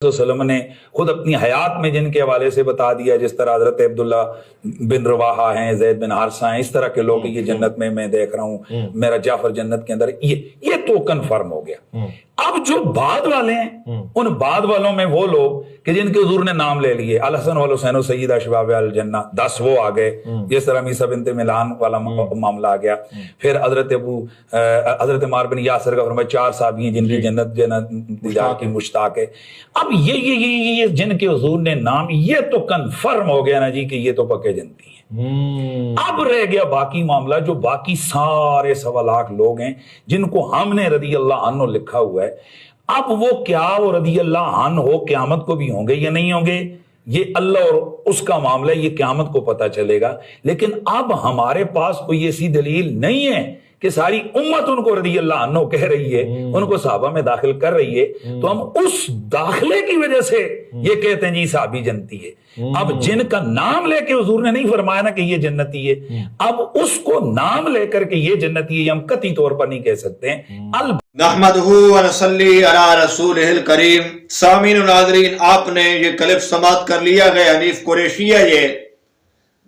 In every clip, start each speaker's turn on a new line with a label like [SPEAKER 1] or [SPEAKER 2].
[SPEAKER 1] वसल्लम ने खुद अपनी हयात में जिनके हवाले से बता दिया, जिस तरह हजरत अब्दुल्ला बिन रवाहा हैं, जैद बिन हारसा हैं, इस तरह के लोग ये जन्नत में मैं देख रहा हूँ, मेरा जाफर जन्नत के अंदर, ये तो कन्फर्म हो गया। अब जो बाद वाले हैं, उन बाद वालों में वो लोग कि जिनके हुजूर ने नाम ले लिए, अल हसन वल हुसैन सय्यद अशबाब अल जन्नह, 10 वो आ गए, जिस तरह मीसा बिनते मिलान वाला मामला आ गया। फिर हजरत मार बिन यासर का फरमाया 4 साहबी हैं जिनकी जन्नत दीदार की मुश्ताक है। अब ये जिनके हुजूर ने नाम, ये तो कन्फर्म हो गया ना जी कि ये तो पक्के जन्नती हैं। अब रह गया बाकी मामला, जो बाकी सारे 1.25 लाख लोग हैं जिनको हमने रदी अल्लाह अन्हु लिखा हुआ है। अब वो क्या वो रदी अल्लाह अन्हु क़यामत को भी होंगे या नहीं होंगे, ये अल्लाह और उसका मामला है, ये क़यामत को पता चलेगा। लेकिन अब हमारे पास कोई ऐसी दलील नहीं है कि सारी उम्मत उनको रदी अल्लाह अन्हु कह रही है, उनको सहाबा में दाखिल कर रही है, तो हम उस दाखिले की वजह से ये कहते हैं जी साहबी जन्नती है। अब जिनका नाम लेके हुजूर ने नहीं फरमाया ना कि ये जन्नती है, अब उसको नाम लेकर के ये जन्नती है हम कतई तौर पर नहीं कह सकते हैं।
[SPEAKER 2] नहमदुहु व नसल्ली अला रसूलिहिल करीम। सामीन नाज़रीन, आपने ये क्लिप समाअत कर लिया है। हनीफ कुरैशिया ये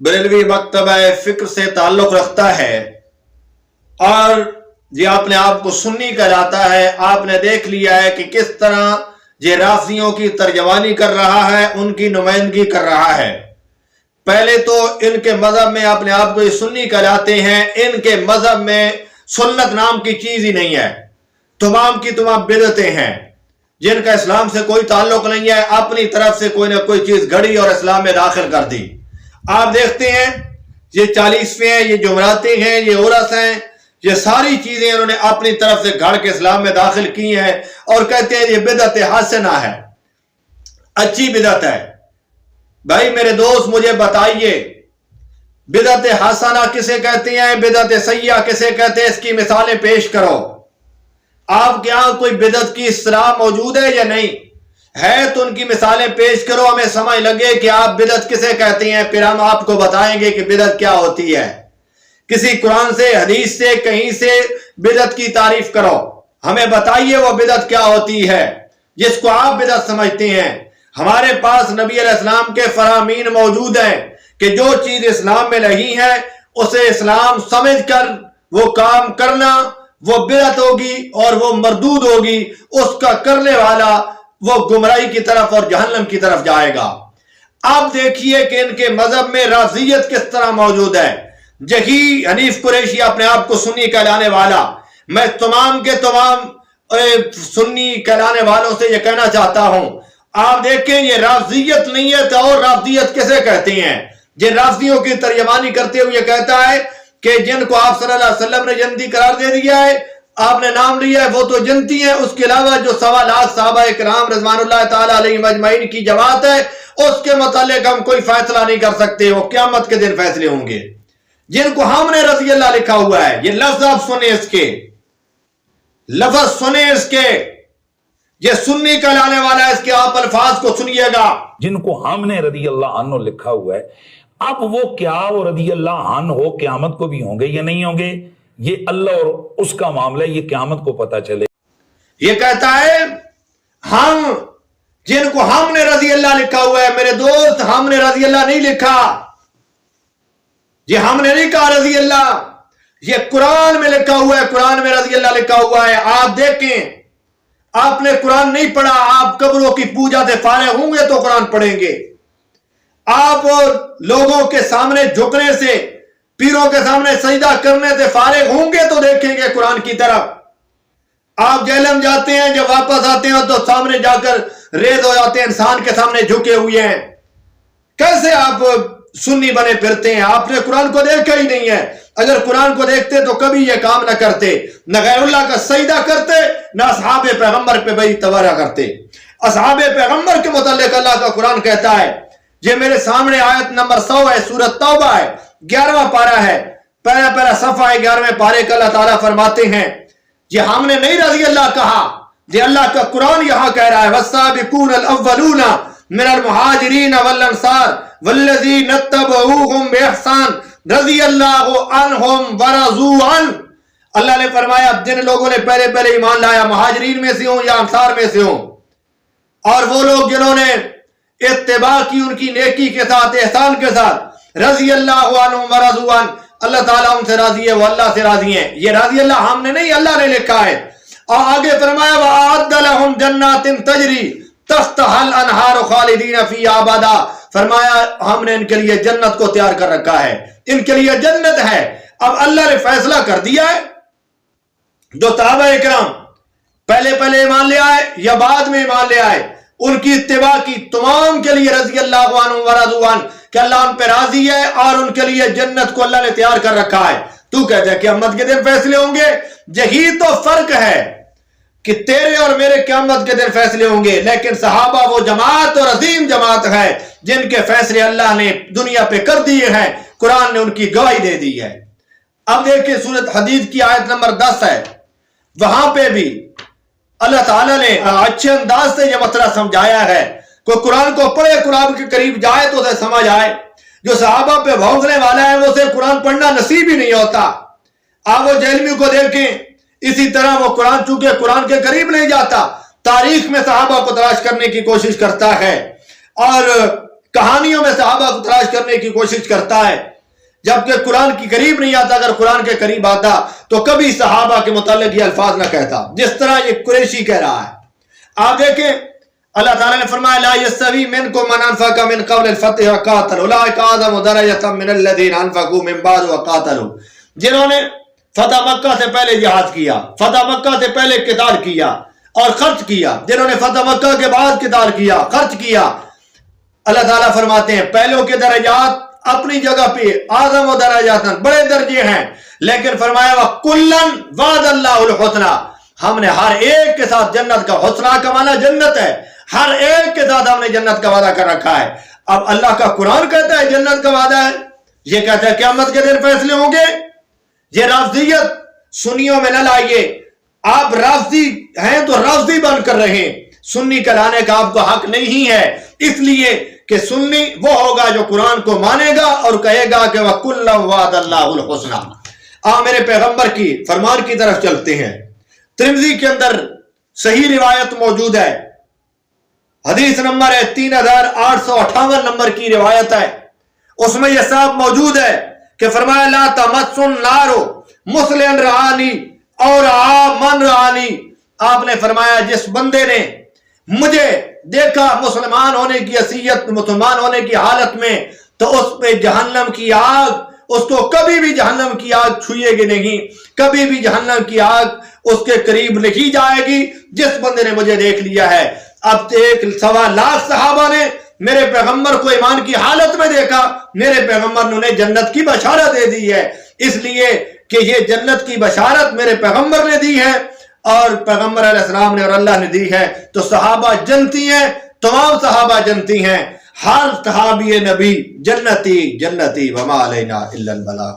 [SPEAKER 2] बरेलवी मकतबा फिक्र से ताल्लुक रखता है और ये अपने आप को सुन्नी कहलाता है। आपने देख लिया है कि किस तरह ये राफियों की तर्जमानी कर रहा है, उनकी नुमाइंदगी कर रहा है। पहले तो इनके मजहब में अपने आप को ये सुन्नी कहलाते हैं। इनके मजहब में सुन्नत नाम की चीज ही नहीं है, तमाम की तमाम बिदअतें हैं जिनका इस्लाम से कोई ताल्लुक नहीं है। अपनी तरफ से कोई ना कोई चीज घड़ी और इस्लाम में दाखिल कर दी। आप देखते हैं ये 40वें हैं, ये जुमरातें हैं, ये उरस हैं, ये सारी चीजें इन्होंने अपनी तरफ से घड़ के इस्लाम में दाखिल की हैं और कहते हैं ये बिदअत हसना है, अच्छी बिदअत है। भाई मेरे दोस्त मुझे बताइए, बिदअत हसना किसे कहते हैं, बिदअत सय्या किसे कहते हैं, इसकी मिसालें पेश करो। आपके यहां कोई बिदअत की इस्लाह मौजूद है या नहीं है, तो उनकी मिसालें पेश करो, हमें समझ लगे कि आप बिदअत किसे कहते हैं। फिर हम आपको बताएंगे कि बिदअत क्या होती है। किसी कुरान से, हदीस से, कहीं से बिदअत की तारीफ करो, हमें बताइए वो बिदअत क्या होती है जिसको आप बिदअत समझते हैं। हमारे पास नबी अलैहिस्सलाम के फरामीन मौजूद हैं कि जो चीज इस्लाम में नहीं है उसे इस्लाम समझकर वो काम करना वो बिदअत होगी और वो मरदूद होगी। उसका करने वाला वो गुमराही की तरफ और जहन्नम की तरफ जाएगा। अब देखिए कि इनके मजहब में राज़ियत किस तरह मौजूद है। यही हनीफ कुरैशी अपने आप को सुन्नी कहलाने वाला, मैं तमाम के तमाम सुन्नी कहलाने वालों से यह कहना चाहता हूं, आप देखें ये राज़ियत नहीं है तो और राज़ियत किसे कहते हैं। ये राज़ियों की तर्जमानी करते हुए कहता है कि जिनको आप सल्लल्लाहु अलैहि वसल्लम ने जन्नती करार दे दिया है, आपने नाम लिया है, वो तो जन्नती है। उसके अलावा जो 1.25 लाख सहाबा इकराम रज़वानुल्लाह ताला अलैहिम अजमईन की जमात है, उसके मुतालिक हम कोई फैसला नहीं कर सकते। वो क़यामत के दिन फैसले होंगे। जिनको हमने रज़ी अल्लाह लिखा हुआ है, ये लफ्ज आप सुने, इसके लफ्ज सुने, इसके ये सुन्नी कहलाने वाला है, इसके आप अल्फाज को सुनिएगा।
[SPEAKER 1] जिनको हमने रदी अल्लाह अन्हु लिखा हुआ है, अब वो क्या वो रदी अल्लाह अन्हु क़यामत को भी होंगे या नहीं होंगे, ये अल्लाह और उसका मामला है, ये क़यामत को पता चले।
[SPEAKER 2] ये कहता है हम जिनको हमने रज़ी अल्लाह लिखा हुआ है, मेरे दोस्त हमने रज़ी अल्लाह नहीं लिखा, ये हमने नहीं कहा रज़ी अल्लाह, ये कुरान में लिखा हुआ है, कुरान में रज़ी अल्लाह लिखा हुआ है। आप देखें, आपने कुरान नहीं पढ़ा, आप कब्रों की पूजा से फारिग होंगे तो कुरान पढ़ेंगे। आप और लोगों के सामने झुकने से, पीरों के सामने सजदा करने से फारिग होंगे तो देखेंगे कुरान की तरफ। आप जहलम जाते हैं, जब वापस आते हैं तो सामने जाकर रेज हो जाते हैं, इंसान के सामने झुके हुए हैं। कैसे आप सुन्नी बने फिरते हैं? आपने कुरान को देखा ही नहीं है। अगर कुरान को देखते तो कभी ये काम न करते, न गैरुल्लाह का सजदा करते, न असहाबे पैगंबर पे बई तवारा करते। असहाबे पैगंबर के मुताल्लिक अल्लाह का कुरान कहता है, ये मेरे सामने आयत नंबर 100 है, सूरत तौबा है, 11वां पारा है, पहला सफा है, 11वें पारे का अल्लाह ताला फरमाते हैं, ये हमने नहीं रज़ी अल्लाह कहा, ये अल्लाह का कुरान यहां कह रहा है। वस्साबिकूनल अव्वलूना मिनल मुहाजिरीन वल अंसार वल्लज़ीना तबऊहुम बिइहसान रज़ियल्लाहु अन्हुम व रज़ू अन। अल्लाह ने फरमाया जिन लोगों ने पहले ईमान लाया, मुहाजिरीन में से हो या अंसार में से हो, اور وہ لوگ جنہوں نے اتباع کی ان کی نیکی کے ساتھ احسان کے ساتھ رضی اللہ عنہم ورضوا عنہ اللہ تعالیٰ ان سے راضی ہے وہ اللہ سے راضی ہیں. یہ راضی اللہ ہم نے نہیں اللہ نے لکھا ہے. اور آگے فرمایا وَأَعَدَّ لَهُمْ جَنَّاتٍ تَجْرِي تَحْتَهَا الْأَنْهَارُ خَالِدِينَ فِيهَا أَبَدًا. فرمایا ہم نے ان کے لیے جنت کو تیار کر رکھا ہے, ان کے لیے جنت ہے. اب اللہ نے فیصلہ کر دیا ہے جو صحابہ اکرام پہلے ایمان لے آئے یا بعد میں ایمان لے آئے ان کی اتباع کی تمام کے لیے رضی اللہ عنہم ورضوا عنہ کہ اللہ ان پہ راضی ہے اور ان کے لیے جنت کو اللہ نے تیار کر رکھا ہے. تو کہتے ہیں کہ قیامت کے دن فیصلے ہوں گے. یہی تو فرق ہے کہ تیرے اور میرے قیامت کے دن فیصلے ہوں گے, لیکن صحابہ وہ جماعت اور عظیم جماعت ہے جن کے فیصلے اللہ نے دنیا پہ کر دیے ہیں, قرآن نے ان کی گواہی دے دی ہے. اب دیکھیں سورۃ حدید کی آیت نمبر 10 ہے, وہاں پہ بھی اللہ تعالیٰ نے اچھے انداز سے یہ مسئلہ سمجھایا ہے. کوئی قرآن کو پڑھے, قرآن کے قریب جائے تو اسے سمجھ آئے. جو صحابہ پہ بھونکنے والا ہے وہ اسے قرآن پڑھنا نصیب ہی نہیں ہوتا. آپ وہ جہلمی کو دیکھیں, اسی طرح وہ قرآن چونکہ قرآن کے قریب نہیں جاتا, تاریخ میں صحابہ کو تلاش کرنے کی کوشش کرتا ہے اور کہانیوں میں صحابہ کو تلاش کرنے کی کوشش کرتا ہے, جبکہ قرآن کے قریب نہیں آتا. اگر قرآن کے قریب آتا تو کبھی صحابہ کے متعلق یہ الفاظ نہ کہتا جس طرح یہ قریشی کہہ رہا ہے. آپ دیکھیں اللہ تعالیٰ نے فرمایا لا یستوی منکم من انفق من قبل الفتح وقاتل اولئک اعظم درجۃ من الذین انفقوا من بعد وقاتلوا. جنہوں نے فتح مکہ سے پہلے جہاد کیا, فتح مکہ سے پہلے قتال کیا اور خرچ کیا, جنہوں نے فتح مکہ کے بعد قتال کیا خرچ کیا, اللہ تعالیٰ فرماتے ہیں پہلوں کے درجات اپنی جگہ پہ اعظم و درجات بڑے درجے ہیں, لیکن فرمایا وَكُلًّا وَعَدَ اللَّهُ الْحُسْنَى. ہم نے ہر ایک کے ساتھ جنت کا, حسنہ کا معنی جنت ہے, ہر ایک کے ساتھ ہم نے جنت کا وعدہ کر رکھا ہے. اب اللہ کا قرآن کہتا ہے جنت کا وعدہ ہے, یہ کہتا ہے قیامت کے دن فیصلے ہوں گے. یہ رافضیت سنیوں میں نہ لائیے. آپ رافضی ہیں تو رافضی بن کر رہیں, سنی کہلانے کا آپ کو حق نہیں ہے, اس لیے کہ سنی وہ ہوگا جو قرآن کو مانے گا اور کہے گا کہ وَكُلًّا وَعَدَ اللَّهُ الْحُسْنَى. میرے پیغمبر کی فرمان کی طرف چلتے ہیں. ترمذی کے اندر صحیح روایت موجود ہے, حدیث نمبر ہے 3858 نمبر کی روایت ہے. اس میں یہ صاحب موجود ہے کہ فرمایا لا تمس النار مسلم رعانی اور من رعانی. آپ نے فرمایا جس بندے نے مجھے دیکھا مسلمان ہونے کی حیثیت, مسلمان ہونے کی حالت میں, تو اس پہ جہنم کی آگ, اس کو کبھی بھی جہنم کی آگ چھوئے گی نہیں, کبھی بھی جہنم کی آگ اس کے قریب نہیں جائے گی جس بندے نے مجھے دیکھ لیا ہے. اب 1.25 لاکھ صحابہ نے میرے پیغمبر کو ایمان کی حالت میں دیکھا, میرے پیغمبر نے انہیں جنت کی بشارت دے دی ہے, اس لیے کہ یہ جنت کی بشارت میرے پیغمبر نے دی ہے اور پیغمبر علیہ السلام نے اور اللہ نے دی ہے. تو صحابہ جنتی ہیں, تمام صحابہ جنتی ہیں, ہر صحابی نبی جنتی وما علینا الا البلاغ.